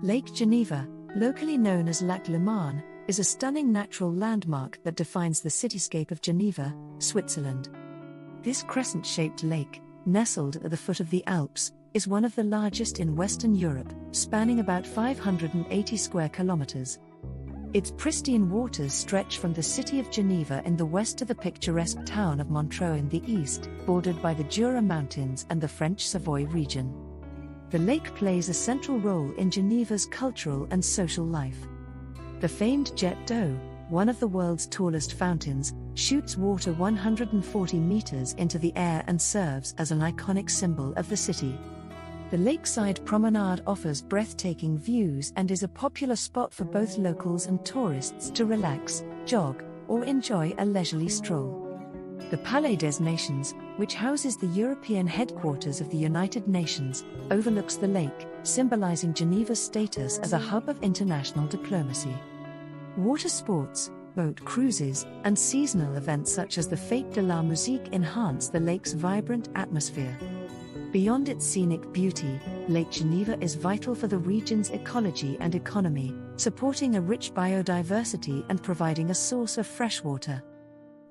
Lake Geneva, locally known as Lac Le Marne, is a stunning natural landmark that defines the cityscape of Geneva, Switzerland. This crescent-shaped lake, nestled at the foot of the Alps, is one of the largest in Western Europe, spanning about 580 square kilometers. Its pristine waters stretch from the city of Geneva in the west to the picturesque town of Montreux in the east, bordered by the Jura Mountains and the French Savoy region. The lake plays a central role in Geneva's cultural and social life. The famed jet d'eau, one of the world's tallest fountains, shoots water 140 meters into the air and serves as an iconic symbol of the city. The lakeside promenade offers breathtaking views and is a popular spot for both locals and tourists to relax, jog, or enjoy a leisurely stroll. The Palais des Nations, which houses the European headquarters of the United Nations, overlooks the lake, symbolizing Geneva's status as a hub of international diplomacy. Water sports, boat cruises, and seasonal events such as the Fête de la Musique enhance the lake's vibrant atmosphere. Beyond its scenic beauty, Lake Geneva is vital for the region's ecology and economy, supporting a rich biodiversity and providing a source of fresh water.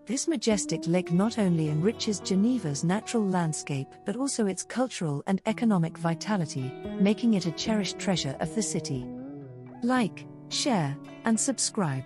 This majestic lake not only enriches Geneva's natural landscape but also its cultural and economic vitality, making it a cherished treasure of the city. Like, share, and subscribe.